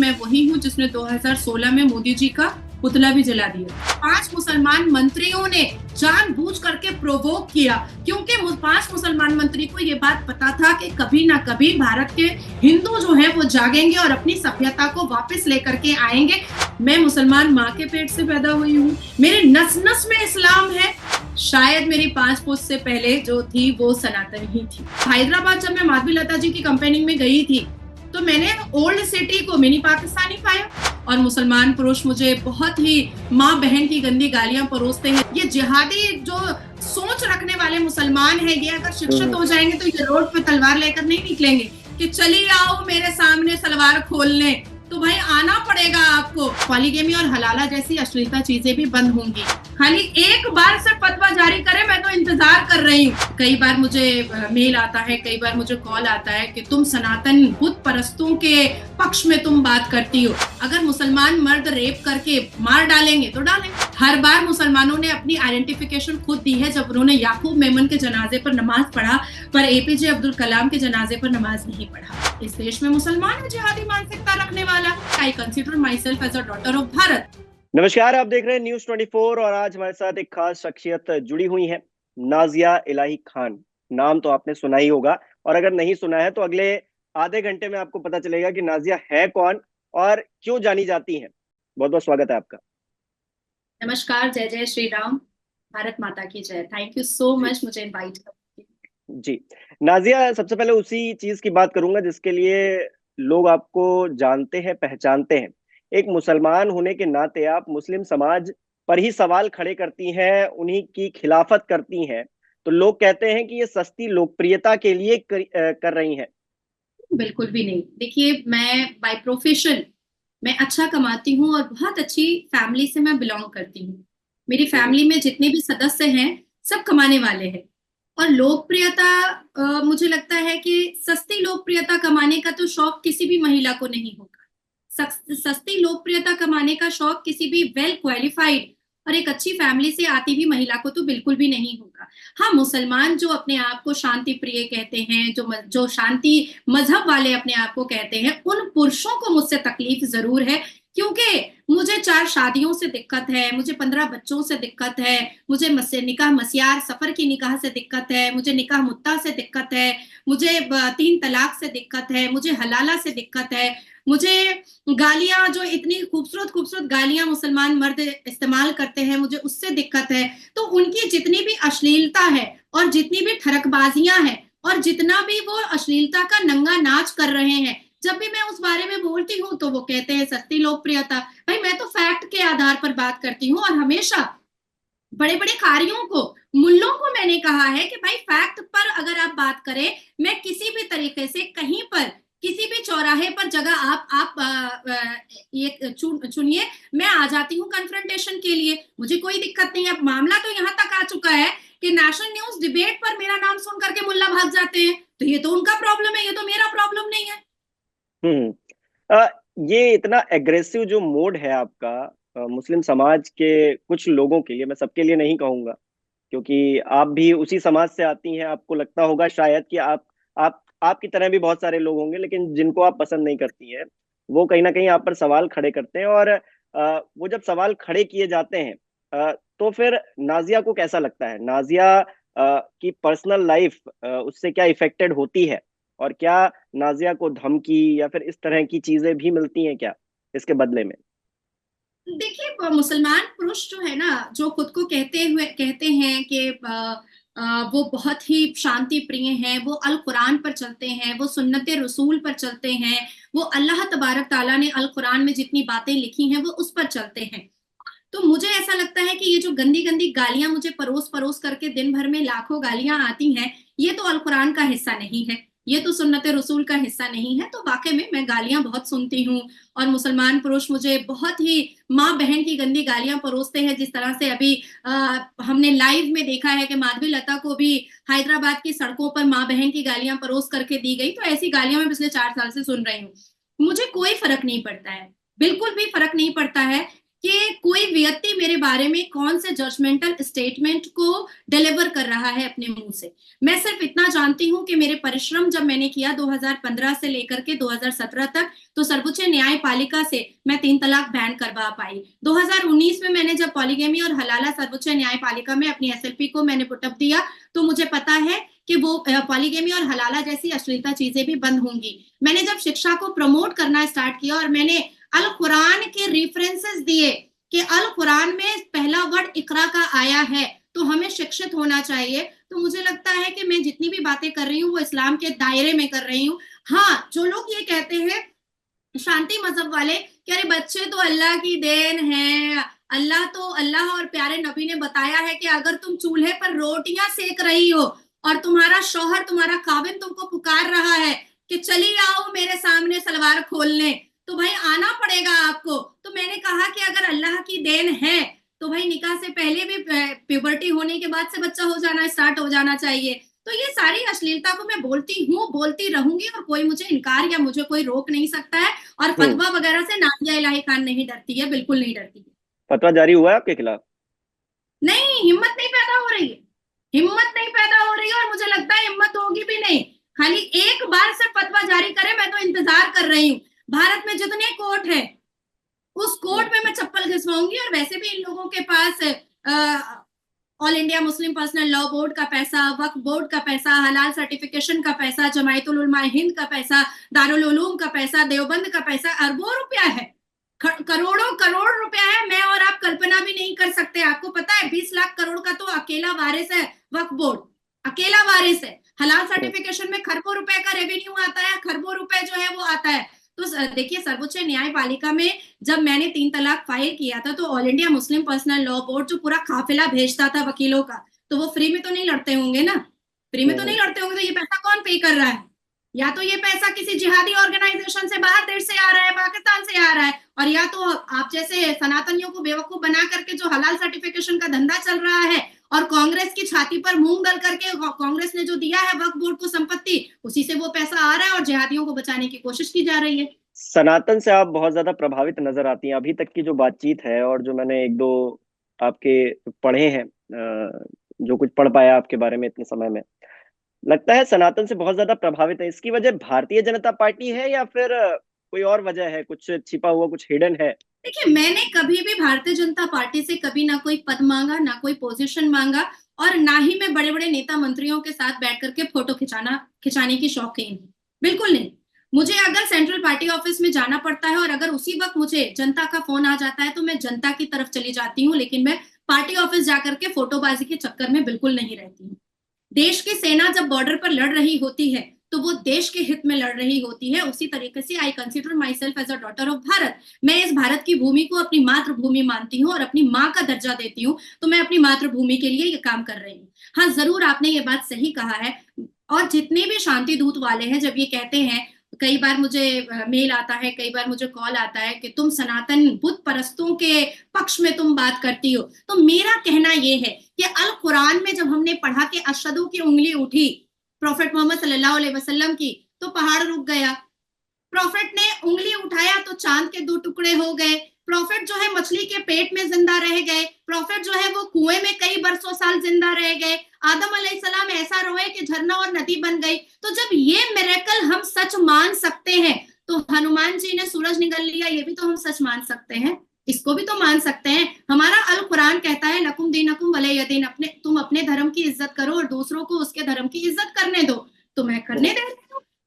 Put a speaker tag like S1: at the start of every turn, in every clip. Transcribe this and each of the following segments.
S1: मैं वही हूँ जिसने 2016 में मोदी जी का पुतला भी जला दिया। 5 मुसलमान मंत्रियों ने जानबूझ करके प्रोवोक किया, क्योंकि 5 मुसलमान मंत्री को ये बात पता था कि कभी ना कभी भारत के हिंदू जो हैं वो जागेंगे और अपनी सभ्यता को वापस लेकर के आएंगे। मैं मुसलमान माँ के पेट से पैदा हुई हूँ, मेरे नस नस में इस्लाम है। शायद मेरी 5 पुश्त से पहले जो थी वो सनातन ही थी। हैदराबाद जब मैं माधवी लता जी की कंपेनिंग में गई थी तो मैंने ओल्ड सिटी को मिनी पाकिस्तानी पाया, और मुसलमान पुरुष मुझे बहुत ही माँ बहन की गंदी गालियां परोसते हैं। ये जिहादी जो सोच रखने वाले मुसलमान हैं, ये अगर शिक्षित हो जाएंगे तो ये रोड पे तलवार लेकर नहीं निकलेंगे कि चलिए आओ मेरे सामने सलवार खोलने, तो भाई आना पड़ेगा आपको। पॉलीगेमी और हलाला जैसी अश्लीलता चीजें भी बंद होंगी। खाली एक बार से फतवा जारी करे, मैं तो इंतजार कर रही हूँ। कई बार मुझे मेल आता है, कई बार मुझे कॉल आता है कि तुम सनातन बुत परस्तों के पक्ष में तुम बात करती हो। अगर मुसलमान मर्द रेप करके मार डालेंगे तो डालें। हर बार मुसलमानों ने अपनी आइडेंटिफिकेशन खुद दी है। जब उन्होंने याकूब मेमन के जनाजे पर नमाज पढ़ा, पर एपीजे अब्दुल कलाम के जनाजे पर नमाज नहीं पढ़ा। इस देश में मुसलमान है जिहादी मानसिकता रखने वाला। I consider myself as a daughter of Bharat.
S2: नमस्कार, आप देख रहे हैं न्यूज़ 24 और आज हमारे साथ एक खास शख्सियत जुड़ी हुई है, नाजिया इलाही खान। नाम तो आपने सुना ही होगा, और अगर नहीं सुना है तो अगले आधे घंटे में आपको पता चलेगा कि नाजिया है कौन और क्यों जानी जाती हैं। बहुत बहुत स्वागत है आपका।
S1: नमस्कार, जय जय श्री राम, भारत माता की जय। थैंक यू सो मच मुझे इनवाइट करने के लिए।
S2: जी नाजिया, सबसे पहले उसी चीज की बात करूंगा जिसके लिए लोग आपको जानते हैं, पहचानते हैं। एक मुसलमान होने के नाते आप मुस्लिम समाज पर ही सवाल खड़े करती हैं, उन्हीं की खिलाफत करती हैं, तो लोग कहते हैं कि ये सस्ती लोकप्रियता के लिए कर रही हैं।
S1: बिल्कुल भी नहीं। देखिए, मैं बाय प्रोफेशन मैं अच्छा कमाती हूँ और बहुत अच्छी फैमिली से मैं बिलोंग करती हूँ। मेरी फैमिली में जितने भी सदस्य हैं सब कमाने वाले हैं, और लोकप्रियता मुझे लगता है कि सस्ती लोकप्रियता कमाने का तो शौक किसी भी महिला को नहीं होगा। सस्ती लोकप्रियता कमाने का शौक किसी भी वेल क्वालिफाइड और एक अच्छी फैमिली से आती हुई महिला को तो बिल्कुल भी नहीं होगा। हाँ, मुसलमान जो अपने आप को शांति प्रिय कहते हैं, जो शांति मजहब वाले अपने आप को कहते हैं, उन पुरुषों को मुझसे तकलीफ जरूर है, क्योंकि मुझे 4 शादियों से दिक्कत है, मुझे 15 बच्चों से दिक्कत है, मुझे निकाह मसियार सफर की निकाह से दिक्कत है, मुझे निकाह मुत्ता से दिक्कत है, मुझे 3 तलाक से दिक्कत है, मुझे हलाला से दिक्कत है, मुझे गालियां जो इतनी खूबसूरत खूबसूरत गालियां मुसलमान मर्द इस्तेमाल करते हैं, मुझे उससे दिक्कत है। तो उनकी जितनी भी अश्लीलता है और जितनी भी ठरकबाजियां हैं और जितना भी वो अश्लीलता का नंगा नाच कर रहे हैं, जब भी मैं उस बारे में बोलती हूँ तो वो कहते हैं सस्ती लोकप्रियता। भाई, मैं तो फैक्ट के आधार पर बात करती हूँ, और हमेशा बड़े बड़े कारियों को, मुल्लों को मैंने कहा है कि भाई फैक्ट पर अगर आप बात करें, मैं किसी भी तरीके से कहीं पर किसी भी चौराहे पर जगह आप ये चुनिए, मैं आ जाती हूँ कन्फ्रंटेशन के लिए। मुझे कोई दिक्कत नहीं है। मामला तो यहाँ तक आ चुका है कि नेशनल न्यूज डिबेट पर मेरा नाम सुन करके मुल्ला भाग जाते हैं, तो ये तो उनका प्रॉब्लम है, ये तो मेरा प्रॉब्लम नहीं है।
S2: अ, ये इतना एग्रेसिव जो मोड है आपका मुस्लिम समाज के कुछ लोगों के लिए, मैं सबके लिए नहीं कहूंगा, क्योंकि आप भी उसी समाज से आती हैं। आपको लगता होगा शायद कि आप आपकी तरह भी बहुत सारे लोग होंगे, लेकिन जिनको आप पसंद नहीं करती हैं वो कहीं ना कहीं आप पर सवाल खड़े करते हैं। और वो जब सवाल खड़े किए जाते हैं तो फिर नाजिया को कैसा लगता है? नाजिया की पर्सनल लाइफ उससे क्या इफेक्टेड होती है? और क्या नाजिया को धमकी या फिर इस तरह की चीजें भी मिलती हैं क्या इसके बदले में?
S1: देखिए, मुसलमान पुरुष जो है ना, जो खुद को कहते हैं कि वो बहुत ही शांति प्रिय हैं, वो अल कुरान पर चलते हैं, वो सुन्नत रसूल पर चलते हैं, वो अल्लाह तबारक ताला ने अल कुरान में जितनी बातें लिखी हैं वो उस पर चलते हैं। तो मुझे ऐसा लगता है कि ये जो गंदी गंदी गालियां मुझे परोस परोस करके दिन भर में लाखों गालियां आती हैं, ये तो अल कुरान का हिस्सा नहीं है, ये तो सुन्नत रसूल का हिस्सा नहीं है। तो वाकई में मैं गालियां बहुत सुनती हूँ, और मुसलमान पुरुष मुझे बहुत ही माँ बहन की गंदी गालियां परोसते हैं। जिस तरह से अभी हमने लाइव में देखा है कि माधवी लता को भी हैदराबाद की सड़कों पर माँ बहन की गालियां परोस करके दी गई, तो ऐसी गालियां मैं पिछले 4 साल से सुन रही हूँ। मुझे कोई फर्क नहीं पड़ता है, बिल्कुल भी फर्क नहीं पड़ता है कि कोई व्यक्ति मेरे बारे में कौन से जजमेंटल स्टेटमेंट को डिलीवर कर रहा है अपने मुंह से। मैं सिर्फ इतना जानती हूं कि मेरे परिश्रम जब मैंने किया 2015 से लेकर के 2017 तक, तो सर्वोच्च न्यायपालिका से मैं 3 तलाक बैन करवा पाई। 2019 में मैंने जब पॉलीगेमी और हलाला सर्वोच्च न्यायपालिका में अपनी एसएलपी को मैंने पुटअप दिया, तो मुझे पता है कि वो पॉलीगेमी और हलाला जैसी अश्लीलता चीजें भी बंद होंगी। मैंने जब शिक्षा को प्रमोट करना स्टार्ट किया और मैंने अल कुरान के रेफरेंसेस दिए कि अल कुरान में पहला वर्ड इकरा का आया है, तो हमें शिक्षित होना चाहिए, तो मुझे लगता है कि मैं जितनी भी बातें कर रही हूँ वो इस्लाम के दायरे में कर रही हूँ। हाँ, जो लोग ये कहते हैं शांति मजहब वाले कि अरे बच्चे तो अल्लाह की देन है, अल्लाह और प्यारे नबी ने बताया है कि अगर तुम चूल्हे पर रोटियां सेक रही हो और तुम्हारा शौहर, तुम्हारा खाविन तुमको पुकार रहा है कि चली आओ मेरे सामने सलवार खोलने, तो भाई आना पड़ेगा आपको। तो मैंने कहा कि अगर अल्लाह की देन है तो भाई निकाह से पहले भी प्यूबर्टी होने के बाद से बच्चा हो जाना स्टार्ट हो जाना चाहिए। तो ये सारी अश्लीलता को मैं बोलती हूँ, बोलती रहूंगी, और कोई मुझे इनकार या मुझे कोई रोक नहीं सकता है। और फतवा वगैरह से नादिया इलाही खान नहीं डरती है, बिल्कुल नहीं डरती है।
S2: फतवा जारी हुआ है आपके खिलाफ?
S1: नहीं, हिम्मत नहीं पैदा हो रही है, हिम्मत नहीं पैदा हो रही है, और मुझे लगता है हिम्मत होगी भी नहीं। खाली एक बार से फतवा जारी करे, मैं तो इंतजार कर रही हूँ। भारत में जितने कोर्ट है उस कोर्ट में मैं चप्पल घिसवाऊंगी। और वैसे भी इन लोगों के पास all India Muslim personal law board का पैसा, वक्फ बोर्ड का पैसा, हलाल सर्टिफिकेशन का पैसा, जमायतुल उलमा हिंद का पैसा, दारुल उलूम का पैसा, देवबंद का पैसा, अरबों रुपया है, करोड़ों करोड़ रुपया है। मैं और आप कल्पना भी नहीं कर सकते। आपको पता है 20 लाख करोड़ का तो अकेला वारिस है वक्फ बोर्ड, अकेला वारिस है। हलाल सर्टिफिकेशन में खरबों रुपए का रेवेन्यू आता है, खरबों रुपए जो है वो आता है। तो देखिए, सर्वोच्च न्यायपालिका में जब मैंने 3 तलाक फाइल किया था, तो all India Muslim personal law board जो पूरा काफिला भेजता था वकीलों का, तो वो फ्री में तो नहीं लड़ते होंगे ना, फ्री में तो नहीं लड़ते होंगे। तो ये पैसा कौन पे कर रहा है? या तो ये पैसा किसी जिहादी ऑर्गेनाइजेशन से बाहर देश से आ रहा है, पाकिस्तान से आ रहा है, और या तो आप जैसे सनातनियों को बेवकूफ बना करके जो हलाल सर्टिफिकेशन का धंधा चल रहा है, और कांग्रेस की छाती पर मूंग दल करके कांग्रेस ने जो दिया है वक्फ बोर्ड को संपत्ति, उसी से वो पैसा आ रहा है और जिहादियों को बचाने की कोशिश की जा रही है।
S2: सनातन से आप बहुत ज्यादा प्रभावित नजर आती हैं। अभी तक की जो बातचीत है और जो मैंने एक दो आपके पढ़े हैं, जो कुछ पढ़ पाया आपके बारे में इतने समय में, लगता है सनातन से बहुत ज्यादा प्रभावित है। इसकी वजह भारतीय जनता पार्टी है या फिर कोई और वजह है, कुछ छिपा हुआ, कुछ हिडन है?
S1: देखिए, मैंने कभी भी भारतीय जनता पार्टी से कभी ना कोई पद मांगा, ना कोई पोजीशन मांगा, और ना ही मैं बड़े बड़े नेता मंत्रियों के साथ बैठ करके फोटो खिंचाने की शौकीन हूँ, बिल्कुल नहीं। मुझे अगर सेंट्रल पार्टी ऑफिस में जाना पड़ता है और अगर उसी वक्त मुझे जनता का फोन आ जाता है, तो मैं जनता की तरफ चली जाती हूँ, लेकिन मैं पार्टी ऑफिस जाकर के फोटोबाजी के चक्कर में बिल्कुल नहीं रहती हूँ। देश की सेना जब बॉर्डर पर लड़ रही होती है तो वो देश के हित में लड़ रही होती है। उसी तरीके से I consider myself as a daughter of Bharat. मैं इस भारत की भूमि को अपनी मातृभूमि मानती हूँ और अपनी माँ का दर्जा देती हूँ, तो मैं अपनी मातृभूमि के लिए ये काम कर रही हूँ। हाँ, जरूर आपने ये बात सही कहा है। और जितने भी शांति दूत वाले हैं, जब ये कहते हैं, कई बार मुझे मेल आता है, कई बार मुझे कॉल आता है कि तुम सनातन बुत परस्तों के पक्ष में तुम बात करती हो, तो मेरा कहना यह है कि अल कुरान में जब हमने पढ़ा कि अशहदु की उंगली उठी प्रॉफेट मोहम्मद सल्लल्लाहु अलैहि वसल्लम की, तो पहाड़ रुक गया। प्रॉफेट ने उंगली उठाया तो चांद के 2 टुकड़े हो गए। प्रॉफेट जो है मछली के पेट में जिंदा रह गए। प्रॉफेट जो है वो कुएं में कई बरसों साल जिंदा रह गए। आदम अलैहिस्सलाम ऐसा रोए कि झरना और नदी बन गई। तो जब ये मिरेकल हम सच मान सकते हैं, तो हनुमान जी ने सूरज निगल लिया, ये भी तो हम सच मान सकते हैं, इसको भी तो मान सकते हैं। हमारा अल कुरान कहता है लकुम दीनकुम वलिय दीन, तुम अपने धर्म की इज्जत करो और दूसरों को उसके धर्म की इज्जत करने दो, तो मैं करने दे रही हूँ।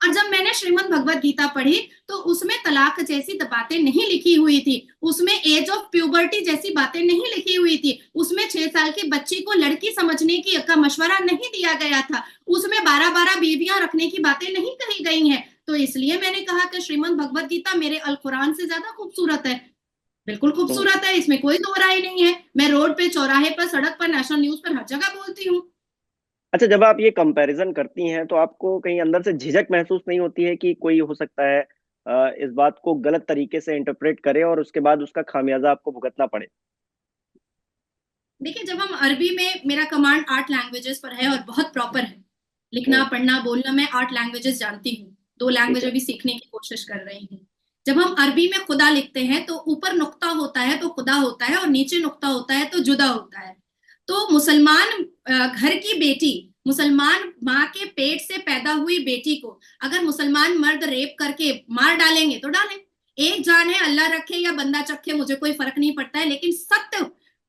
S1: और जब मैंने श्रीमद् भगवत गीता पढ़ी, तो उसमें तलाक जैसी बातें नहीं लिखी हुई थी, उसमें एज ऑफ प्यूबर्टी जैसी बातें नहीं लिखी हुई थी, उसमें 6 साल की बच्ची को लड़की समझने की का मशवरा नहीं दिया गया था, उसमें 12-12 बीवियां रखने की बातें नहीं कही गई हैं। तो इसलिए मैंने कहा कि श्रीमद् भगवत गीता मेरे अल कुरान से ज्यादा खूबसूरत है। बिल्कुल खूबसूरत है, इसमें कोई दो राय नहीं है। मैं रोड पे, चौराहे पर, सड़क पर, नेशनल न्यूज पर, हर जगह बोलती हूँ।
S2: अच्छा, जब आप ये कंपैरिजन करती हैं तो आपको कहीं अंदर से झिझक महसूस नहीं होती है कि कोई हो सकता है इस बात को गलत तरीके से इंटरप्रेट करे और उसके बाद उसका खामियाजा आपको भुगतना पड़े?
S1: देखिए, जब हम अरबी में, मेरा कमांड 8 लैंग्वेजेस पर है और बहुत प्रॉपर है, लिखना
S2: हम्म।
S1: पढ़ना बोलना मैं 8 लैंग्वेजेस जानती हूँ। 2
S2: ठीक
S1: लैंग्वेज
S2: है।
S1: अभी सीखने की कोशिश कर रही हूँ। जब हम अरबी में खुदा लिखते हैं तो ऊपर नुक्ता होता है तो खुदा होता है, और नीचे नुक्ता होता है तो जुदा होता है। तो मुसलमान घर की बेटी, मुसलमान माँ के पेट से पैदा हुई बेटी को अगर मुसलमान मर्द रेप करके मार डालेंगे तो डालें, एक जान है, अल्लाह रखे या बंदा चखे, मुझे कोई फर्क नहीं पड़ता है, लेकिन सत्य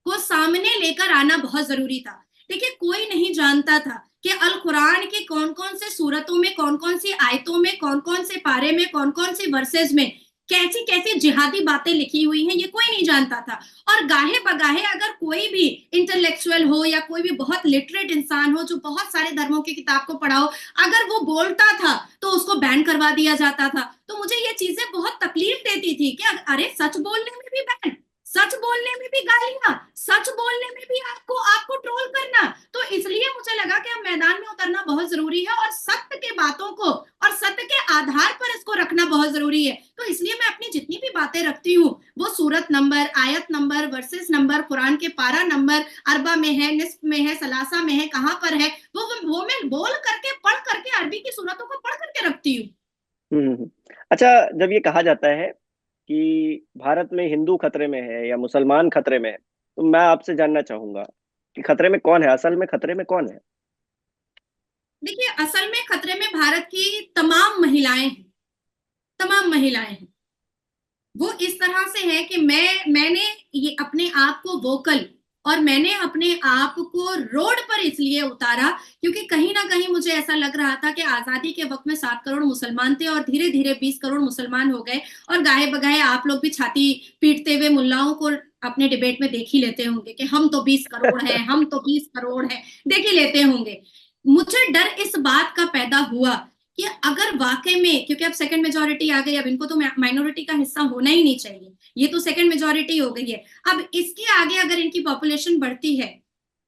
S1: को सामने लेकर आना बहुत जरूरी था। देखिए, कोई नहीं जानता था कि अल कुरान के कौन कौन से सूरतों में, कौन कौन सी आयतों में, कौन कौन से पारे में, कौन कौन से वर्सेस में कैसी कैसी जिहादी बातें लिखी हुई हैं, ये कोई नहीं जानता था। और गाहे बगाहे अगर कोई भी इंटेलेक्चुअल हो या कोई भी बहुत लिटरेट इंसान हो जो बहुत सारे धर्मों की किताब को पढ़ा हो, अगर वो बोलता था तो उसको बैन करवा दिया जाता था। तो मुझे ये चीजें बहुत तकलीफ देती थी कि अरे सच बोलने में भी बैन, सच बोलने में भी गालियां, सच बोलने में भी आपको आपको ट्रोल करना। तो इसलिए मुझे लगा कि अब मैदान में उतरना बहुत जरूरी है और सत्य के बातों को और सत्य के आधार पर इसको रखना बहुत जरूरी है। तो इसलिए मैं अपनी जितनी भी बातें रखती हूँ वो सूरत नंबर, आयत नंबर, वर्सेस नंबर, कुरान के पारा नंबर, अरबा में है, निस्फ में है, सलासा में है, कहाँ पर है, वो मैं बोल करके, पढ़ करके, अरबी की सूरतों को पढ़ करके रखती हूँ।
S2: अच्छा, जब ये कहा जाता है कि भारत में हिंदू खतरे में है या मुसलमान खतरे में है, तो मैं आपसे जानना चाहूंगा कि खतरे में कौन है, असल में खतरे में कौन है?
S1: देखिए, असल में खतरे में भारत की तमाम महिलाएं हैं, तमाम महिलाएं हैं। वो इस तरह से है कि मैंने ये अपने आप को वोकल और मैंने अपने आप को रोड पर इसलिए उतारा क्योंकि कहीं ना कहीं मुझे ऐसा लग रहा था कि आजादी के वक्त में 7 करोड़ मुसलमान थे और धीरे धीरे 20 करोड़ मुसलमान हो गए। और गाहे बगाहे आप लोग भी छाती पीटते हुए मुल्लाओं को अपने डिबेट में देख ही लेते होंगे कि हम तो 20 करोड़ हैं, हम तो 20 करोड़ हैं, देख ही लेते होंगे। मुझे डर इस बात का पैदा हुआ कि अगर वाकई में, क्योंकि अब सेकंड मेजोरिटी आ गई, अब इनको तो माइनॉरिटी का हिस्सा होना ही नहीं चाहिए, ये तो सेकंड मेजोरिटी हो गई है, अब इसके आगे अगर इनकी पॉपुलेशन बढ़ती है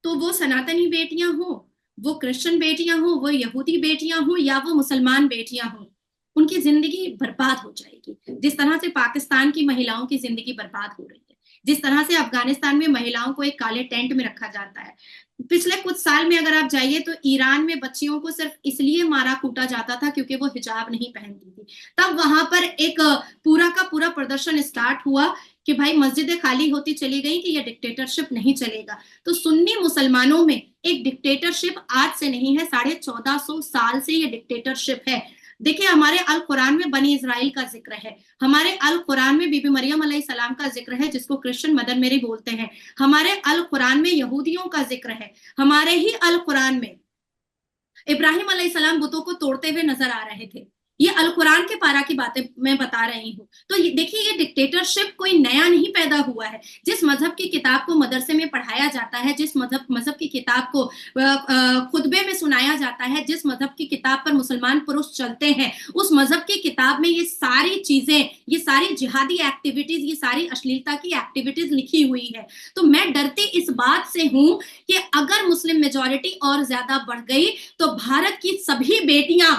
S1: तो वो सनातनी बेटियां हो, वो क्रिश्चियन बेटियां हो, वो यहूदी बेटियां हो या वो मुसलमान बेटियां हो, उनकी जिंदगी बर्बाद हो जाएगी। जिस तरह से पाकिस्तान की महिलाओं की जिंदगी बर्बाद हो रही है, जिस तरह से अफगानिस्तान में महिलाओं को एक काले टेंट में रखा जाता है, पिछले कुछ साल में अगर आप जाइए तो ईरान में बच्चियों को सिर्फ इसलिए मारा कूटा जाता था क्योंकि वो हिजाब नहीं पहनती थी। तब वहां पर एक पूरा का पूरा प्रदर्शन स्टार्ट हुआ कि भाई मस्जिदें खाली होती चली गई कि यह डिक्टेटरशिप नहीं चलेगा। तो सुन्नी मुसलमानों में एक डिक्टेटरशिप आज से नहीं है, 1450 साल से ये डिक्टेटरशिप है। देखिए, हमारे अल कुरान में बनी इजराइल का जिक्र है, हमारे अल कुरान में बीबी मरियम अलैहिस्सलाम का जिक्र है जिसको क्रिश्चियन मदर मेरी बोलते हैं, हमारे अल कुरान में यहूदियों का जिक्र है, हमारे ही अल कुरान में इब्राहिम अलैहिस्सलाम बुतों को तोड़ते हुए नजर आ रहे थे। ये अल कुरान के पारा की बातें मैं बता रही हूँ। तो ये देखिए, ये डिक्टेटरशिप कोई नया नहीं पैदा हुआ है। जिस मजहब की किताब को मदरसे में पढ़ाया जाता है, जिस मजहब की किताब को खुतबे में सुनाया जाता है, जिस मजहब की किताब पर मुसलमान पुरुष चलते हैं, उस मजहब की किताब में ये सारी चीजें, ये सारी जिहादी एक्टिविटीज, ये सारी अश्लीलता की एक्टिविटीज लिखी हुई है। तो मैं डरती इस बात से हूं कि अगर मुस्लिम मेजोरिटी और ज्यादा बढ़ गई तो भारत की सभी बेटियां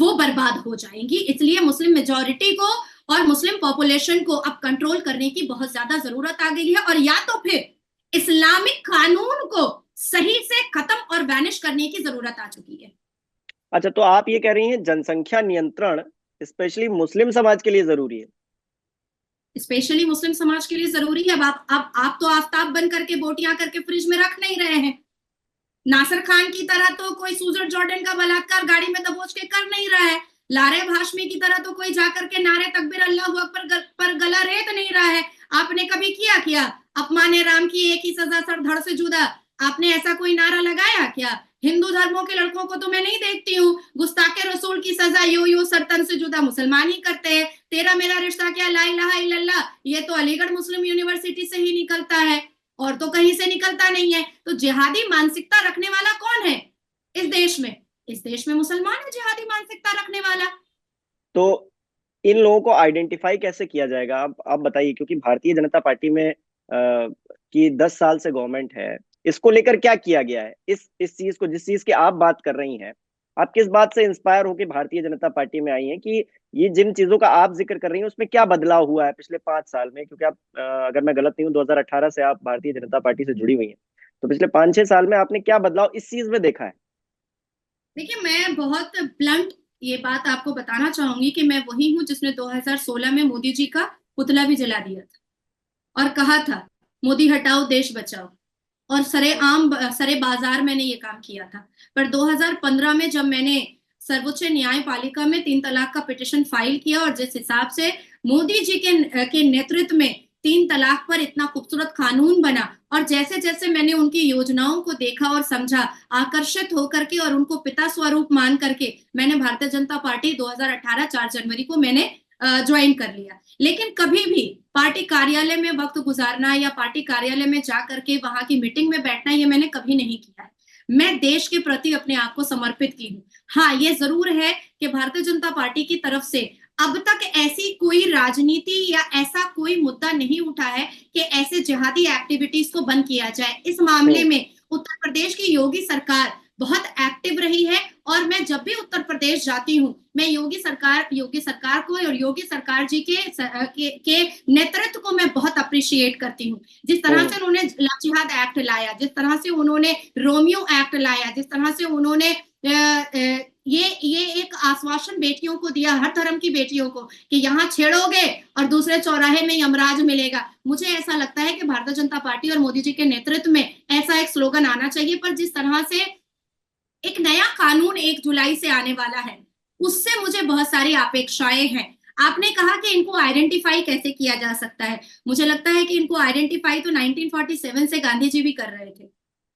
S1: वो बर्बाद हो जाएंगी। इसलिए मुस्लिम मेजोरिटी को और मुस्लिम पॉपुलेशन को अब कंट्रोल करने की बहुत ज्यादा जरूरत आ गई है, और या तो फिर इस्लामिक कानून को सही से खत्म और वैनिश करने की जरूरत आ चुकी है।
S2: अच्छा, तो आप ये कह रही हैं जनसंख्या नियंत्रण स्पेशली मुस्लिम समाज के लिए जरूरी है?
S1: स्पेशली मुस्लिम समाज के लिए जरूरी है। अब आप तो आफ्ताब बन करके बोटियां करके फ्रिज में रख नहीं रहे हैं। नासिर खान की तरह तो कोई सूजन जॉर्डन का बलात्कार गाड़ी में दबोच के कर नहीं रहा है। लारे भाशमी की तरह तो कोई जाकर के नारे तकबीर अल्लाह अकबर पर गला रेत नहीं रहा है। आपने कभी किया अपमाने राम की एक ही सजा सर धड़ से जुदा, आपने ऐसा कोई नारा लगाया क्या? हिंदू धर्मों के लड़कों को तो मैं नहीं देखती हूँ। गुस्ताखे रसूल की सजा यो सरतन से जुदा मुसलमान ही करते हैं। तेरा मेरा रिश्ता क्या, ला इलाहा इल्लल्लाह, ये तो अलीगढ़ मुस्लिम यूनिवर्सिटी से ही निकलता है और तो कहीं से निकलता नहीं है। तो जिहादी मानसिकता रखने वाला कौन है इस देश में? इस देश में मुसलमान है जिहादी मानसिकता रखने वाला।
S2: तो इन लोगों को आइडेंटिफाई कैसे किया जाएगा? आप बताइए, क्योंकि भारतीय जनता पार्टी में की 10 साल से गवर्नमेंट है, इसको लेकर क्या किया गया है? इस चीज को, जिस चीज की आप बात कर रही हैं, आप किस बात से इंस्पायर होकर भारतीय जनता पार्टी में आई हैं कि ये जिन चीजों का आप जिक्र कर रही हैं उसमें क्या बदलाव हुआ है पिछले 5 साल में? क्योंकि आप अगर मैं गलत नहीं हूँ, 2018 से आप भारतीय जनता पार्टी से जुड़ी हुई हैं, तो पिछले 5-6 साल में आपने क्या बदलाव इस चीज में देखा है?
S1: देखिए, मैं बहुत ब्लंट ये बात आपको बताना चाहूंगी कि मैं वही हूँ जिसने 2016 में मोदी जी का पुतला भी जला दिया था और कहा था मोदी हटाओ देश बचाओ, और सरे बाजार मैंने ये काम किया था। पर 2015 में जब मैंने सर्वोच्च न्यायपालिका में 3 तलाक का पिटिशन फाइल किया, और जिस हिसाब से मोदी जी के नेतृत्व में 3 तलाक पर इतना खूबसूरत कानून बना, और जैसे जैसे मैंने उनकी योजनाओं को देखा और समझा, आकर्षित होकर के और उनको पिता स्वरूप मान करके मैंने भारतीय जनता पार्टी 2018 4 जनवरी को मैंने ज्वाइन कर लिया। लेकिन कभी भी पार्टी कार्यालय में वक्त गुजारना या पार्टी कार्यालय में जा करके वहां की मीटिंग में बैठना, ये मैंने कभी नहीं किया है। मैं देश के प्रति अपने आप को समर्पित की हूँ। हाँ, ये जरूर है कि भारतीय जनता पार्टी की तरफ से अब तक ऐसी कोई राजनीति या ऐसा कोई मुद्दा नहीं उठा है कि ऐसे जिहादी एक्टिविटीज को बंद किया जाए। इस मामले में उत्तर प्रदेश की योगी सरकार बहुत एक्टिव रही है, और मैं जब भी उत्तर प्रदेश जाती हूँ मैं योगी सरकार को और योगी सरकार जी के नेतृत्व को मैं बहुत अप्रिशिएट करती हूँ। जिस तरह से उन्होंने लव जिहाद एक्ट लाया, जिस तरह से उन्होंने रोमियो एक्ट लाया, जिस तरह से उन्होंने ये एक आश्वासन बेटियों को दिया, हर धर्म की बेटियों को, कि यहाँ छेड़ोगे और दूसरे चौराहे में यमराज मिलेगा। मुझे ऐसा लगता है कि भारतीय जनता पार्टी और मोदी जी के नेतृत्व में ऐसा एक स्लोगन आना चाहिए। पर जिस तरह से एक नया कानून 1 जुलाई से आने वाला है, उससे मुझे बहुत सारी अपेक्षाएं हैं। आपने कहा कि इनको आइडेंटिफाई कैसे किया जा सकता है। मुझे लगता है कि इनको आइडेंटिफाई तो 1947 से गांधी जी भी कर रहे थे।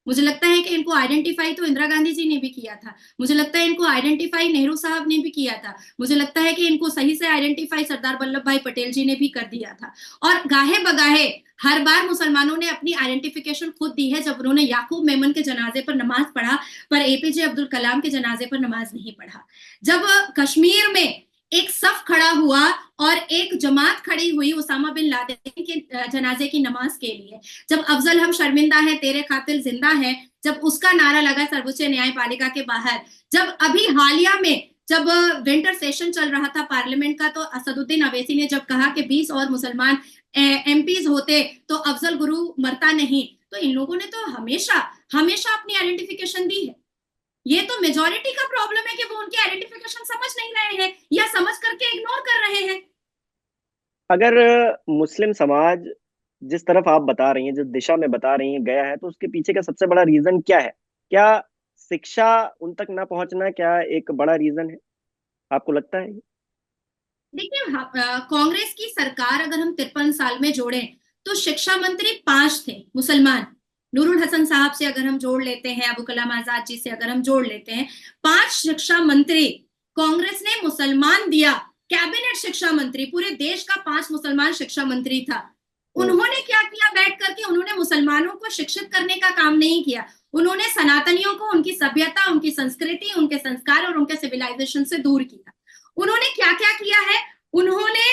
S1: मुझे लगता है कि इनको आइडेंटिफाई तो इंदिरा गांधी जी ने भी किया था। मुझे लगता है इनको आइडेंटिफाई नेहरू साहब ने भी किया था। मुझे लगता है कि इनको सही से आइडेंटिफाई सरदार वल्लभ भाई पटेल जी ने भी कर दिया था। और गाहे बगाहे हर बार मुसलमानों ने अपनी आइडेंटिफिकेशन खुद दी है। जब उन्होंने याकूब मेमन के जनाजे पर नमाज पढ़ा, पर एपीजे अब्दुल कलाम के जनाजे पर नमाज नहीं पढ़ा। जब कश्मीर में एक सफ खड़ा हुआ और एक जमात खड़ी हुई उसामा बिन लादेन के जनाजे की नमाज के लिए, जब अफजल हम शर्मिंदा है तेरे कातिल जिंदा है, जब उसका नारा लगा सर्वोच्च न्यायपालिका के बाहर, जब अभी हालिया में जब विंटर सेशन चल रहा था पार्लियामेंट का, तो असदुद्दीन अवैसी ने जब कहा कि 20 और मुसलमान एमपीज होते तो अफजल गुरु मरता नहीं, तो इन लोगों ने तो हमेशा हमेशा अपनी आइडेंटिफिकेशन दी है। ये तो मेजोरिटी का प्रॉब्लम है कि वो उनकी आइडेंटिफिकेशन समझ नहीं रहे हैं या समझ करके इग्नोर कर रहे हैं।
S2: अगर मुस्लिम समाज जिस तरफ आप बता रही हैं, जिस दिशा में बता रही हैं गया है, तो उसके पीछे का सबसे बड़ा रीजन क्या है? क्या शिक्षा उन तक ना पहुंचना क्या एक बड़ा रीजन है, आपको लगता है?
S1: देखिए, कांग्रेस की सरकार अगर हम 53 साल में जोड़ें तो शिक्षा मंत्री 5 थे मुसलमान। नूरुल हसन साहब से अगर हम जोड़ लेते हैं, अबू कलाम आजाद जी से अगर हम जोड़ लेते हैं, 5 शिक्षा मंत्री कांग्रेस ने मुसलमान दिया। कैबिनेट शिक्षा मंत्री पूरे देश का 5 मुसलमान शिक्षा मंत्री था। उन्होंने क्या किया? बैठ करके उन्होंने मुसलमानों को शिक्षित करने का काम नहीं किया। उन्होंने सनातनियों को उनकी सभ्यता, उनकी संस्कृति, उनके संस्कार और उनके सिविलाइजेशन से दूर किया। उन्होंने क्या क्या किया है? उन्होंने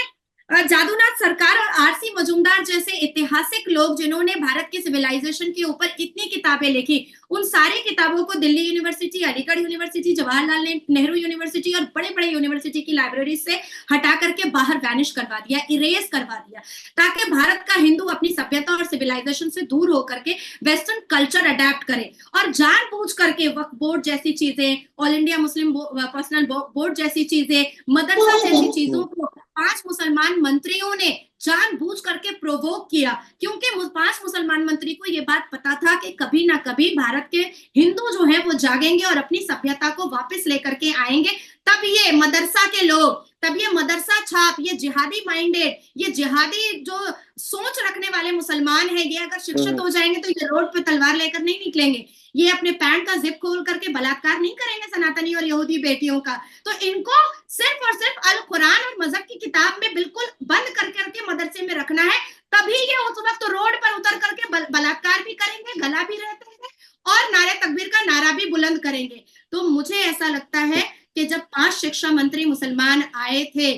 S1: जादूनाथ सरकार और आरसी मजूमदार जैसे ऐतिहासिक लोग जिन्होंने भारत की सिविलाइजेशन के ऊपर इतनी किताबें लिखी, उन सारी किताबों को Delhi university, Aligarh university, Jawaharlal Nehru university और बड़े बड़े यूनिवर्सिटी की लाइब्रेरी से हटा करके बाहर वैनिश करवा दिया, इरेज करवा दिया, ताकि भारत का हिंदू अपनी सभ्यता और सिविलाइजेशन से दूर होकर के वेस्टर्न कल्चर अडेप्ट करे। और जानबूझ करके वक्फ बोर्ड जैसी चीजें, all India Muslim personal board जैसी चीजें, मदरसा जैसी चीजों को 5 मुसलमान मंत्रियों ने जानबूझ करके प्रोवोक किया, क्योंकि 5 मुसलमान मंत्री को यह बात पता था कि कभी ना कभी भारत के हिंदू जो है वो जागेंगे और अपनी सभ्यता को वापस लेकर के आएंगे। तब ये मदरसा के लोग, तब ये मदरसा छाप, ये जिहादी माइंडेड, ये जिहादी जो सोच रखने वाले मुसलमान है, ये अगर शिक्षित हो जाएंगे तो ये रोड पे तलवार लेकर नहीं निकलेंगे, ये अपने पैंट का जिप खोल करके बलात्कार नहीं करेंगे सनातनी और यहूदी बेटियों का। तो इनको सिर्फ और सिर्फ अल कुरान और मजहब की किताब में बिल्कुल बंद कर करके मदरसे में रखना है, तभी ये उस वक्त रोड पर उतर करके बलात्कार भी करेंगे, गला भी रहते हैं और नारे तकबीर का नारा भी बुलंद करेंगे। तो मुझे ऐसा लगता है कि जब 5 शिक्षा मंत्री मुसलमान आए थे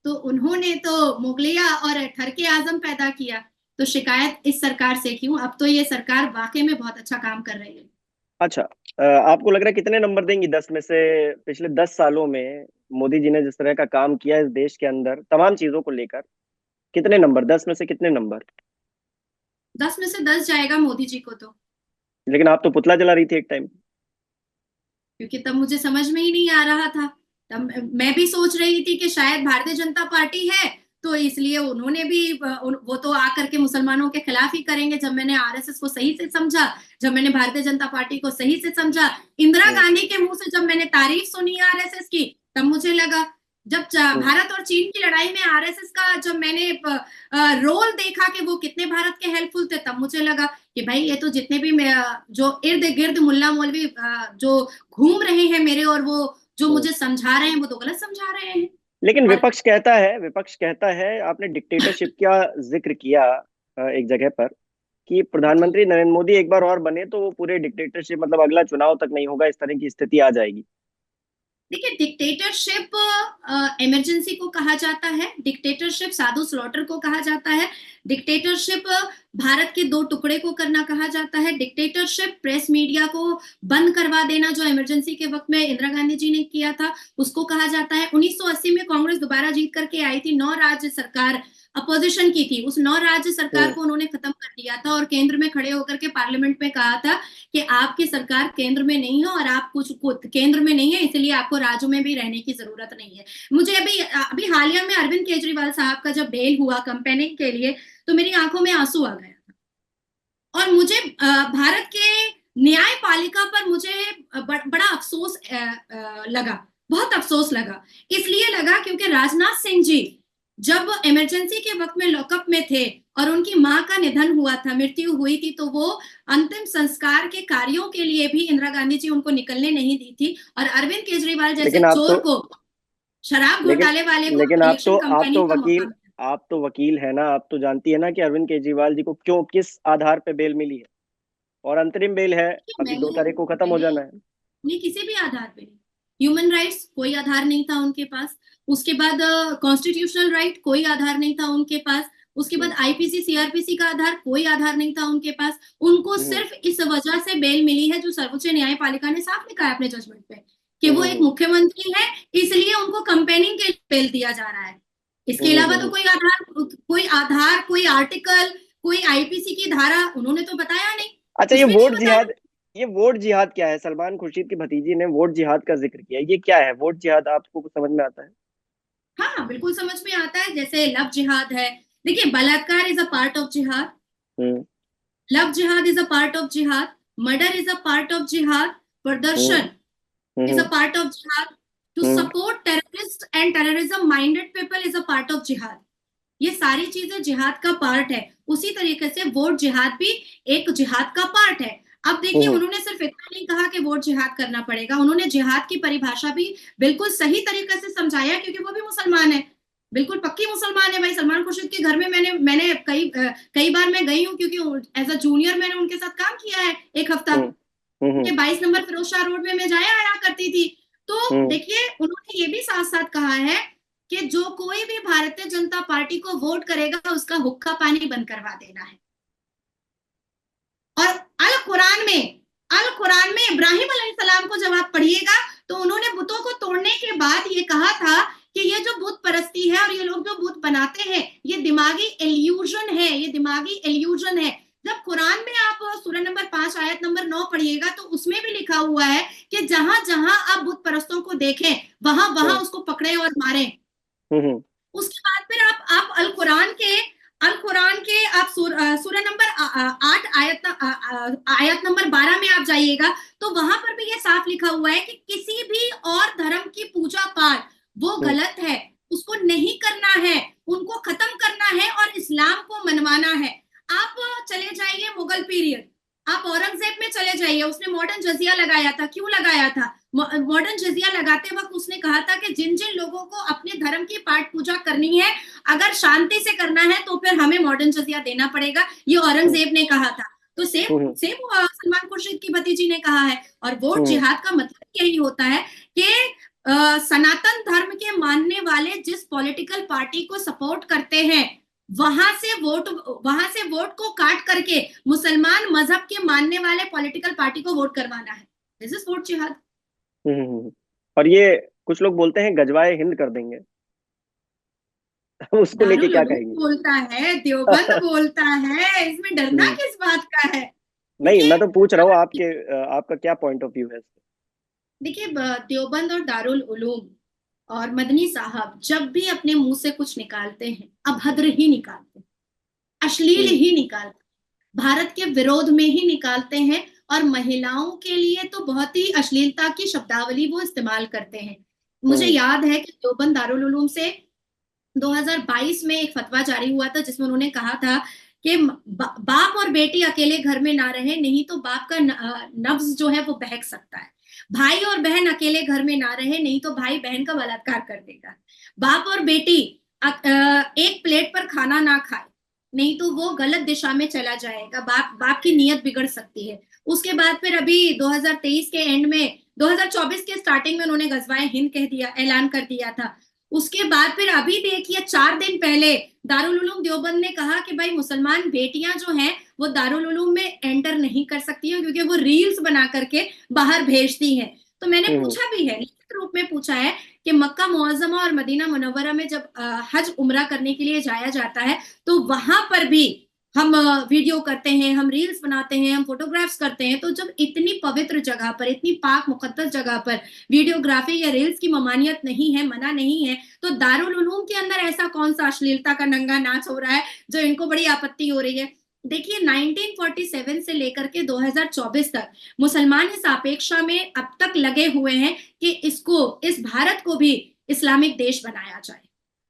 S1: तो उन्होंने तो मुगलिया और ठरके आजम पैदा किया। तो शिकायत इस सरकार से क्यों? अब तो ये सरकार वाकई में बहुत अच्छा काम कर रही है।
S2: अच्छा, आपको लग रहा है कितने नंबर देंगी 10 में से? पिछले 10 सालों में मोदी जी ने जिस तरह का काम किया इस देश के अंदर तमाम चीजों को लेकर, कितने नंबर, 10 में से कितने नंबर?
S1: 10 में से 10 जाएगा मोदी जी को तो।
S2: लेकिन आप तो पुतला जला रही थी एक टाइम।
S1: क्योंकि तब मुझे समझ में ही नहीं आ रहा था तब मैं भी सोच रही थी कि शायद भारतीय जनता पार्टी है तो इसलिए उन्होंने भी वो तो आकर के मुसलमानों के खिलाफ ही करेंगे। जब मैंने आरएसएस को सही से समझा, जब मैंने भारतीय जनता पार्टी को सही से समझा, इंदिरा गांधी के मुंह से जब मैंने तारीफ सुनी आरएसएस की, तब मुझे लगा, जब भारत और चीन की लड़ाई में आरएसएस का जब मैंने रोल देखा कि वो कितने भारत के हेल्पफुल थे, तब मुझे लगा कि भाई ये तो जितने भी जो इर्द गिर्द मुल्ला मौलवी जो घूम रहे हैं मेरे, और वो जो मुझे समझा रहे हैं, वो तो गलत समझा रहे हैं।
S2: लेकिन
S1: और
S2: विपक्ष कहता है, आपने डिक्टेटरशिप का जिक्र किया एक जगह पर, कि प्रधानमंत्री नरेंद्र मोदी एक बार और बने तो वो पूरे डिक्टेटरशिप, मतलब अगला चुनाव तक नहीं होगा, इस तरह की स्थिति आ जाएगी।
S1: देखिए, डिक्टेटरशिप इमरजेंसी को कहा जाता है, डिक्टेटरशिप साधु स्लॉटर को कहा जाता है, डिक्टेटरशिप भारत के दो टुकड़े को करना कहा जाता है, डिक्टेटरशिप प्रेस मीडिया को बंद करवा देना जो इमरजेंसी के वक्त में इंदिरा गांधी जी ने किया था उसको कहा जाता है। 1980 में कांग्रेस दोबारा जीत करके आई थी, 9 राज्य सरकार अपोजिशन की थी, उस 9 राज्य सरकार को उन्होंने खत्म कर दिया था और केंद्र में खड़े होकर के पार्लियामेंट में कहा था कि आपकी सरकार केंद्र में नहीं है और आप कुछ केंद्र में नहीं है, इसलिए आपको राज्यों में भी रहने की जरूरत नहीं है। मुझे अभी अभी हालिया में अरविंद केजरीवाल साहब का जब बेल हुआ कैंपेनिंग के लिए, तो मेरी आंखों में आंसू आ गया था। और मुझे भारत के न्यायपालिका पर मुझे बड़ा अफसोस लगा, बहुत अफसोस लगा। इसलिए लगा क्योंकि राजनाथ सिंह जी जब इमरजेंसी के वक्त में लॉकअप में थे और उनकी मां का निधन हुआ था, मृत्यु हुई थी, तो वो अंतिम संस्कार के कार्यों के लिए भी इंदिरा गांधी जी उनको निकलने नहीं दी थी। और अरविंद केजरीवाल जैसे
S2: लेकिन आप
S1: चोर
S2: तो
S1: को, शराब
S2: लेकिन
S1: घोटाले वाले को
S2: लेकिन
S1: इलेक्शन कैंपेनिंग का मौका।
S2: आप तो वकील है ना, आप तो जानती है ना कि अरविंद केजरीवाल जी को क्यों, किस आधार पे बेल मिली है, और अंतरिम बेल है, अभी 2 तारीख को खत्म हो
S1: मैंने
S2: जाना है।
S1: नहीं, किसी भी आधार पे नहीं। ह्यूमन राइट्स कोई आधार नहीं था उनके पास, उसके बाद कॉन्स्टिट्यूशनल राइट कोई आधार नहीं था उनके पास, उसके बाद
S2: हम्म,
S1: आईपीसी सीआरपीसी का आधार कोई आधार नहीं था उनके पास। उनको
S2: हम्म,
S1: सिर्फ इस वजह से बेल मिली है जो सर्वोच्च न्यायपालिका ने साफ लिखा है अपने जजमेंट पे, कि वो एक
S2: हम्म,
S1: मुख्यमंत्री है, इसलिए उनको कंपेनिंग के लिए बेल दिया जा रहा है। इसके
S2: हम्म,
S1: अलावा तो कोई आधार कोई आर्टिकल कोई आईपीसी की धारा उन्होंने तो बताया नहीं,
S2: अच्छा,
S1: कुछ भी नहीं बताया।
S2: ये वोट जिहाद क्या है? सलमान खुर्शीद की भतीजी ने वोट जिहाद का जिक्र किया, ये क्या है वोट जिहाद? आपको कुछ समझ में आता है?
S1: हाँ, बिल्कुल समझ में आता है, जैसे लव जिहाद है। देखिए, बलात्कार इज अ पार्ट ऑफ जिहाद,
S2: हम्म,
S1: लव जिहाद इज अ पार्ट ऑफ जिहाद, murder is a part of जिहाद,
S2: हम्म,
S1: प्रदर्शन is a
S2: hmm,
S1: part of jihad, to
S2: hmm,
S1: support terrorist and terrorism minded people is a part of jihad। ये सारी चीजें जिहाद का पार्ट है। उसी तरीके से वोट जिहाद भी एक जिहाद का पार्ट है। अब देखिए,
S2: हम्म,
S1: उन्होंने सिर्फ इतना नहीं कहा कि वोट जिहाद करना पड़ेगा, उन्होंने जिहाद की परिभाषा भी बिल्कुल सही तरीके से समझाया, क्योंकि वो भी मुसलमान है, बिल्कुल पक्की मुसलमान है भाई। सलमान खुर्शीद के घर में मैंने मैंने कई बार मैं गई हूँ, क्योंकि एज अ जूनियर मैंने उनके साथ काम किया है एक हफ्ता।
S2: हम्म, हम्म,
S1: 22 नंबर फिरोज शाह रोड में मैं जाया आया करती थी। तो
S2: हम्म,
S1: देखिए, उन्होंने ये भी साथ साथ कहा है कि जो कोई भी भारतीय जनता पार्टी को वोट करेगा उसका हुक्का पानी बंद करवा देना है। और अल कुरान में इब्राहिम अलैहिस्सलाम को जब आप पढ़िएगा, तो उन्होंने बुतों को तोड़ने के बाद ये कहा था कि ये जो बुत परस्ती है और ये लोग जो बुत बनाते हैं, ये दिमागी इल्यूजन है, ये दिमागी इल्यूजन है। जब कुरान में आप सूरह नंबर 5 आयत नंबर 9 पढ़िएगा, तो उसमें भी लिखा हुआ है कि जहां जहां आप बुत परस्तों को देखें, वहां वहां
S2: हम्म,
S1: उसको पकड़े और मारें।
S2: हम्म,
S1: उसके बाद फिर आप अल कुरान के आप सूरह नंबर 8 आयत नंबर 12 में आप जाइएगा, तो वहां पर भी ये साफ लिखा हुआ है कि किसी भी और धर्म की पूजा पाठ वो
S2: हम्म,
S1: गलत है, उसको नहीं करना है, उनको खत्म करना है और इस्लाम को मनवाना है। आप चले जाइए मुगल पीरियड, आप औरंगजेब में चले जाइए, उसने मॉडर्न जजिया लगाया था। क्यों लगाया था? मॉडर्न जजिया लगाते वक्त उसने कहा था कि जिन जिन लोगों को अपने धर्म की पाठ पूजा करनी है, अगर शांति से करना है तो फिर हमें मॉडर्न जजिया देना पड़ेगा, ये
S2: हम्म,
S1: औरंगजेब ने कहा था। तो सेम
S2: हम्म,
S1: सेम सलमान खुर्शीद की भतीजी ने कहा है। और वोट
S2: हम्म,
S1: जिहाद का मतलब यही होता है कि सनातन धर्म के मानने वाले जिस पॉलिटिकल पार्टी को सपोर्ट करते हैं, वहां से वोट को काट करके मुसलमान मजहब के मानने वाले पॉलिटिकल पार्टी को वोट करवाना है। दिस इज वोट जिहाद।
S2: और ये कुछ लोग बोलते हैं गजवाए हिंद कर देंगे। उसको लेके
S1: दारुल
S2: क्या
S1: उलूम
S2: कहेंगे?
S1: बोलता है, देवबंद बोलता है, इसमें डरना
S2: हम्म,
S1: किस बात का है?
S2: नहीं,
S1: देखिए,
S2: मैं तो पूछ रहा हूँ आपका क्या पॉइंट ऑफ व्यू है इस पे?
S1: देखिए, देवबंद और दारुल उलूम और मदनी साहब जब भी अपने मुंह से कुछ निकालते हैं, अभद्र ही निकालते हैं, अश्लील
S2: हम्म।
S1: ही निकालते हैं, भारत के विरोध में ही निकालते हैं। और महिलाओं के लिए तो बहुत ही अश्लीलता की शब्दावली वो इस्तेमाल करते हैं। मुझे
S2: हम्म।
S1: याद है कि देवबंद दारुल उलूम से 2022 में एक फतवा जारी हुआ था जिसमें उन्होंने कहा था कि बाप और बेटी अकेले घर में ना रहे, नहीं तो बाप का नफ्स जो है वो बहक सकता है। भाई और बहन अकेले घर में ना रहे, नहीं तो भाई बहन का बलात्कार कर देगा। बाप और बेटी एक प्लेट पर खाना ना खाए, नहीं तो वो गलत दिशा में चला जाएगा, बाप बाप की नीयत बिगड़ सकती है। उसके बाद फिर अभी 2023 के एंड में, 2024 के स्टार्टिंग में उन्होंने गजवाए हिंद कह दिया, ऐलान कर दिया था। उसके बाद फिर अभी देखिए 4 दिन पहले दारुल उलूम देवबंद ने कहा कि भाई मुसलमान बेटियां जो हैं वो दारुल उलूम में एंटर नहीं कर सकती हैं, क्योंकि वो रील्स बना करके बाहर भेजती हैं। तो मैंने
S2: हम्म।
S1: पूछा भी है, लिखित रूप में पूछा है कि मक्का मुअज्जमा और मदीना मुनव्वरा में जब हज उम्रा करने के लिए जाया जाता है, तो वहां पर भी हम वीडियो करते हैं, हम रील्स बनाते हैं, हम फोटोग्राफ्स करते हैं। तो जब इतनी पवित्र जगह पर, इतनी पाक मुकद्दस जगह पर वीडियोग्राफी या रील्स की ममानियत नहीं है, मना नहीं है, तो दारुल उलूम के अंदर ऐसा कौन सा अश्लीलता का नंगा नाच हो रहा है जो इनको बड़ी आपत्ति हो रही है? देखिए 1947 से लेकर के 2024 तक मुसलमान इस अपेक्षा में अब तक लगे हुए हैं कि इस भारत को भी इस्लामिक देश बनाया जाए।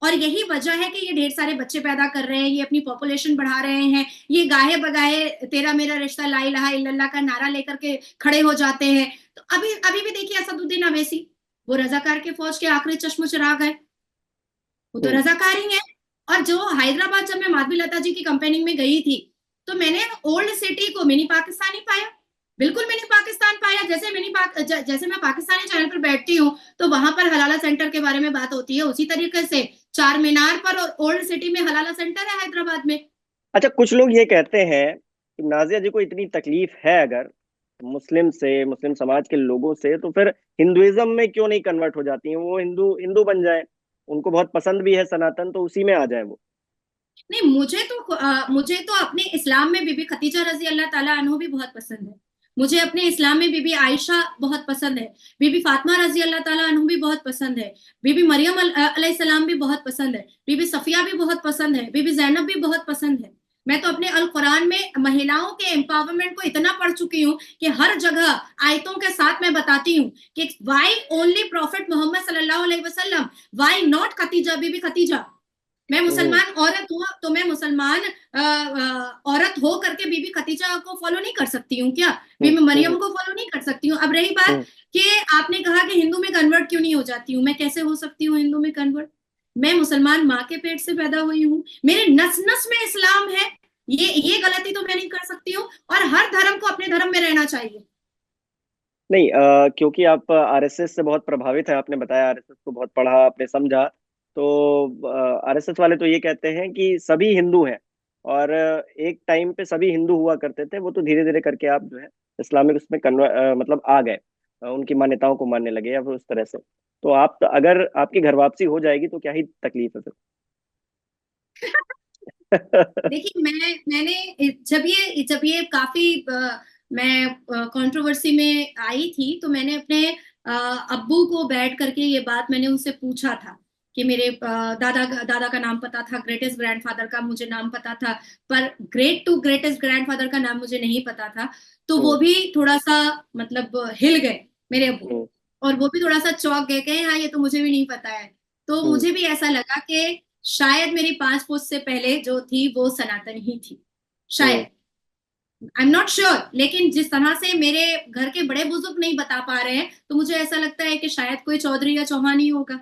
S1: और यही वजह है कि ये ढेर सारे बच्चे पैदा कर रहे हैं, ये अपनी पॉपुलेशन बढ़ा रहे हैं, ये गाहे बगाहे तेरा मेरा रिश्ता ला इलाहा इल्लल्लाह का नारा लेकर के खड़े हो जाते हैं। तो अभी अभी भी देखिए असदुद्दीन अवैसी, वो रजाकार के फौज के आखिरी चश्म चिराग है, वो तो
S2: हम्म।
S1: रजाकार ही है। और जो हैदराबाद, जब मैं माधवी लता जी की कंपेनिंग में गई थी, तो मैंने ओल्ड सिटी को मिनी पाकिस्तान ही पाया, बिल्कुल मिनी पाकिस्तान पाया। जैसे मैं पाकिस्तानी चैनल पर बैठती हूँ तो वहां पर हलाला सेंटर के बारे में बात होती है, उसी तरीके से चार मीनार पर ओल्ड सिटी में हलाला सेंटर है हैदराबाद में।
S2: अच्छा, कुछ लोग ये कहते हैं कि नाजिया जी को इतनी तकलीफ है अगर मुस्लिम से, मुस्लिम समाज के लोगों से, तो फिर हिंदुइज्म में क्यों नहीं कन्वर्ट हो जाती हैं? वो हिंदू हिंदू बन जाए, उनको बहुत पसंद भी है सनातन, तो उसी में आ जाए वो।
S1: नहीं, मुझे तो अपने इस्लाम में बीबी खदीजा रजी अल्लाह ताला अन्हु भी बहुत पसंद है। मुझे अपने इस्लाम में बीबी आयशा बहुत पसंद है, बीबी फातिमा रजी अल्लाह ताला अन्हु भी बहुत पसंद है, बीबी मरियम अलैहिस्सलाम भी बहुत पसंद है, बीबी सफिया भी बहुत पसंद है, बीबी जैनब भी बहुत पसंद है। मैं तो अपने अल कुरान में महिलाओं के एम्पावरमेंट को इतना पढ़ चुकी हूँ कि हर जगह आयतों के साथ मैं बताती हूँ कि वाई ओनली प्रॉफिट मोहम्मद सल्लल्लाहु अलैहि वसल्लम, वाई नॉट खतीजा, बीबी खतीजा। मैं
S2: हम्म।
S1: मुसलमान औरत हूँ तो मैं मुसलमान औरत हो करके बीबी खतीजा को फॉलो नहीं कर सकती हूँ क्या?
S2: हम्म।
S1: बीबी मरियम
S2: हम्म।
S1: को फॉलो नहीं कर सकती हूँ? अब रही बात
S2: हम्म।
S1: कि आपने कहा कि हिंदू में कन्वर्ट क्यों नहीं हो जाती हूँ, मैं कैसे हो सकती हूँ हिंदू में कन्वर्ट? मैं मुसलमान माँ के पेट से पैदा हुई हूँ, मेरे नस नस में इस्लाम है। ये गलती तो मैं नहीं कर सकती हूँ, और हर धर्म को अपने धर्म में रहना चाहिए।
S2: नहीं, क्योंकि आप आरएसएस से बहुत प्रभावित है, आपने बताया आरएसएस को बहुत पढ़ा, आपने समझा, तो आरएसएस वाले तो ये कहते हैं कि सभी हिंदू हैं, और एक टाइम पे सभी हिंदू हुआ करते थे, वो तो धीरे धीरे करके आप जो है इस्लामिक उसमें मतलब आ गए, उनकी मान्यताओं को मानने लगे या फिर उस तरह से। तो आप, अगर आपकी घर वापसी हो जाएगी तो क्या ही तकलीफ है फिर?
S1: देखिए मैंने जब ये काफी मैं कंट्रोवर्सी में आई थी, तो मैंने अपने अब्बू को बैठ करके ये बात मैंने उनसे पूछा था कि मेरे दादा का नाम पता था, ग्रेटेस्ट ग्रैंडफादर का मुझे नाम पता था, पर ग्रेट टू ग्रेटेस्ट ग्रैंडफादर का नाम मुझे नहीं पता था। तो वो
S2: हम्म।
S1: भी थोड़ा सा मतलब हिल गए मेरे अब्बू,
S2: हम्म।
S1: और वो भी थोड़ा सा चौंक गए, कहे हाँ ये तो मुझे भी नहीं पता है। तो
S2: हम्म।
S1: मुझे भी ऐसा लगा कि शायद मेरी 5 पुश्त से पहले जो थी वो सनातन ही थी,
S2: हम्म।
S1: शायद। आई एम नॉट श्योर, लेकिन जिस तरह से मेरे घर के बड़े बुजुर्ग नहीं बता पा रहे हैं, तो मुझे ऐसा लगता है कि शायद कोई चौधरी या चौहान ही होगा,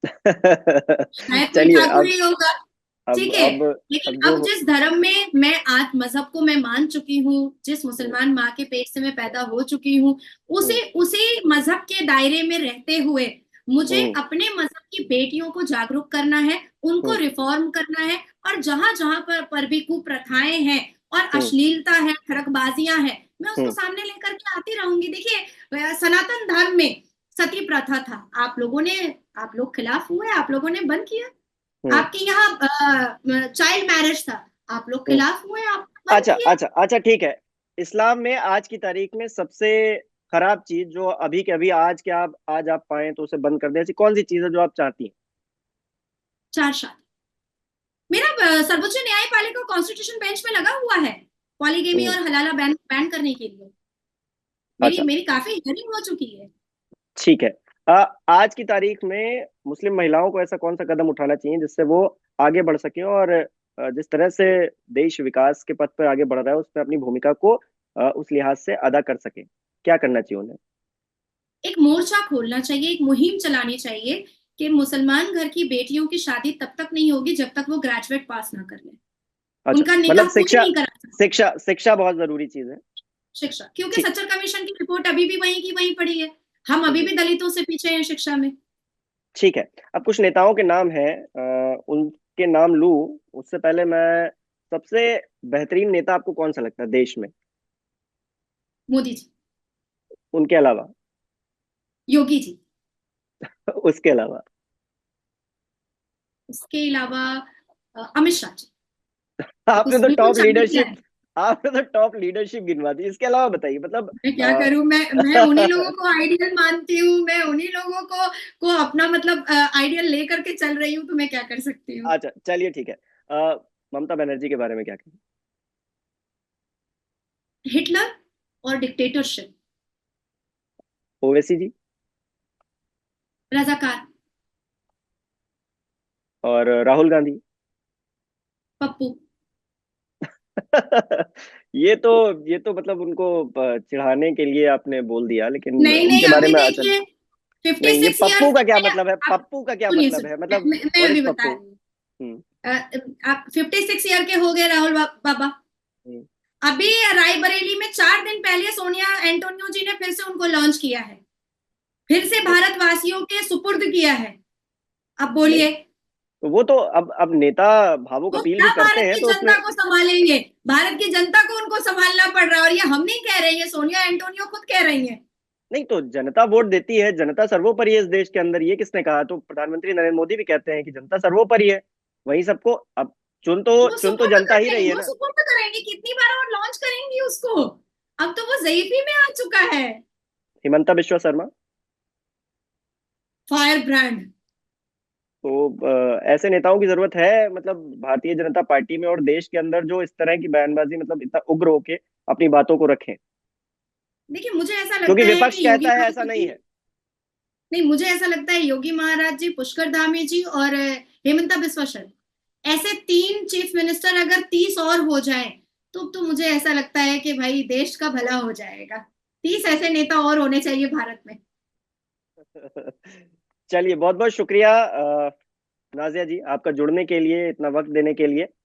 S1: शायद कोई
S2: चलिए,
S1: ठाकुर ही होगा।
S2: अब
S1: ठीक है।
S2: अब
S1: लेकिन
S2: अब
S1: अब
S2: जो,
S1: जिस धर्म में मैं आज मजहब को मैं मान चुकी हूँ, जिस
S2: हम्म।
S1: मुसलमान माँ के पेट से मैं पैदा हो चुकी हूँ,
S2: हम्म।
S1: उसी उसी मजहब के दायरे में रहते हुए मुझे
S2: हम्म।
S1: अपने मजहब की बेटियों को जागरूक करना है, उनको
S2: हम्म।
S1: रिफॉर्म करना है। और जहां जहां पर भी कुप्रथाएं हैं और
S2: हम्म।
S1: अश्लीलता है, ठड़कबाजियां हैं, मैं उसको
S2: हम्म।
S1: सामने लेकर के आती रहूंगी। देखिए सनातन धर्म में सती प्रथा था, आप लोग खिलाफ हुए, आप लोगों ने बंद किया।
S2: हम्म।
S1: आपके यहाँ चाइल्ड मैरिज था, आप लोग
S2: हम्म।
S1: खिलाफ हुए, आपने बंद
S2: अच्छा,
S1: किया।
S2: अच्छा, अच्छा, ठीक है। इस्लाम में आज की तारीख में सबसे खराब चीज जो अभी के अभी आज आप पाए तो उसे बंद कर दें, ऐसी कौन सी चीज है जो आप चाहती हैं?
S1: चार शादी। मेरा सर्वोच्च न्यायपालिका कॉन्स्टिट्यूशन बेंच में लगा हुआ है पॉलीगेमी
S2: हम्म।
S1: और हलाला बैन बैन करने के लिए। मेरी
S2: अच्छा,
S1: मेरी काफी हियरिंग हो चुकी है।
S2: ठीक है। आज की तारीख में मुस्लिम महिलाओं को ऐसा कौन सा कदम उठाना चाहिए जिससे वो आगे बढ़ सके, और जिस तरह से देश विकास के पथ पर आगे बढ़ रहा है उसमें अपनी भूमिका को उस लिहाज से अदा कर सके, क्या करना चाहिए उन्हें?
S1: एक मोर्चा खोलना चाहिए, एक मुहिम चलानी चाहिए कि मुसलमान घर की बेटियों की शादी तब तक नहीं होगी जब तक वो ग्रेजुएट पास ना कर ले।
S2: अच्छा,
S1: उनका
S2: मतलब
S1: निकाह कोई
S2: शिक्षा,
S1: नहीं करा सकता।
S2: शिक्षा बहुत जरूरी चीज है।
S1: शिक्षा, क्योंकि
S2: ठीक।
S1: सच्चर कमीशन की रिपोर्ट अभी भी वहीं की वहीं पड़ी है। हम अभी
S2: हम्म,
S1: भी दलितों से पीछे हैं शिक्षा में।
S2: ठीक है। अब कुछ नेताओं के नाम हैं, उनके नाम लूं उससे पहले मैं, सबसे बेहतरीन नेता आपको कौन सा लगता है देश में?
S1: मोदी जी।
S2: उनके अलावा?
S1: योगी जी।
S2: उसके अलावा?
S1: उसके अलावा अमित शाह जी।
S2: आपने
S1: बिल्कुल
S2: तो
S1: बिल्कुल
S2: टॉप
S1: चाणक्य
S2: लीडरशिप
S1: है।
S2: आपने तो टॉप लीडरशिप गिनवा दी, इसके अलावा बताइए मतलब।
S1: मैं क्या
S2: आ,
S1: करूं, मैं उन्हीं लोगों को आइडियल मानती हूँ, मैं उन्हीं लोगों को अपना मतलब आइडियल लेकर के चल रही हूँ, तो मैं क्या कर सकती हूँ।
S2: अच्छा, चलिए ठीक है। ममता बनर्जी के बारे में क्या कहें?
S1: हिटलर और डिक्टेटरशिप।
S2: ओवैसी जी?
S1: रजाकार।
S2: और राहुल गांधी?
S1: पप्पू।
S2: ये तो मतलब उनको चिढ़ाने के लिए आपने बोल दिया, लेकिन
S1: नहीं नहीं,
S2: उनके बारे
S1: अभी
S2: में अच्छा।
S1: देखिए फिफ्टी
S2: नहीं, ये
S1: सिक्स
S2: पप्पू
S1: ईयर्स
S2: का क्या
S1: में
S2: मतलब है?
S1: आप
S2: पप्पू का क्या
S1: सुनिए
S2: मतलब है
S1: सुनिए,
S2: मतलब?
S1: मैं
S2: व्हाट
S1: अभी
S2: इज
S1: बता
S2: पप्पू?
S1: रही हूँ।
S2: हम्म।
S1: आप 56 ईयर के हो गए राहुल बाबा।
S2: हम्म।
S1: अभी रायबरेली में 4 दिन पहले सोनिया एंटोनियो जी ने फिर से उनको लॉन्च किया है, फिर से
S2: तो
S1: भारतवासियों के सुपुर्द किया है। अब
S2: नहीं,
S1: बोलिए,
S2: तो वो तो अब नेता भावुक
S1: वो
S2: अपील
S1: क्या
S2: भी करते
S1: भारत
S2: हैं
S1: की
S2: तो उसमें।
S1: जनता को संभालेंगे? भारत की जनता को उनको संभालना पड़ रहा है, और ये हम नहीं कह रहे हैं, ये सोनिया एंटोनियो खुद कह रही हैं।
S2: नहीं, तो जनता वोट देती है, जनता सर्वोपरि है इस देश के अंदर, ये किसने कहा? तो प्रधानमंत्री नरेंद्र मोदी भी कहते हैं कि जनता सर्वोपरि है। वही सबको अब
S1: वो
S2: चुन तो
S1: सुपुर्द
S2: जनता ही रही
S1: करेंगे,
S2: है
S1: वो
S2: ना।
S1: सुपुर्द करेंगे, कितनी बार और लॉन्च करेंगी उसको? अब तो वो ज़ईफी में आ चुका है।
S2: हिमंता बिश्वा शर्मा?
S1: Firebrand.
S2: तो ऐसे नेताओं की जरूरत है मतलब भारतीय जनता पार्टी में और देश के अंदर, जो इस तरह की बयानबाजी मतलब इतना उग्र होके अपनी बातों को रखें।
S1: देखिए मुझे ऐसा
S2: क्योंकि
S1: लगता है
S2: विपक्ष
S1: कि योगी
S2: कहता है ऐसा
S1: महाराज
S2: नहीं
S1: जी,
S2: है।
S1: नहीं मुझे ऐसा लगता है योगी महाराज जी, पुष्कर धामी जी और हेमंता बिस्वा शर्मा, ऐसे 3 चीफ मिनिस्टर अगर 30 और हो जाए तो मुझे ऐसा लगता है कि भाई देश का भला हो जाएगा। 30 ऐसे नेता और होने चाहिए भारत में।
S2: चलिए, बहुत बहुत शुक्रिया नाजिया जी, आपका जुड़ने के लिए, इतना वक्त देने के लिए।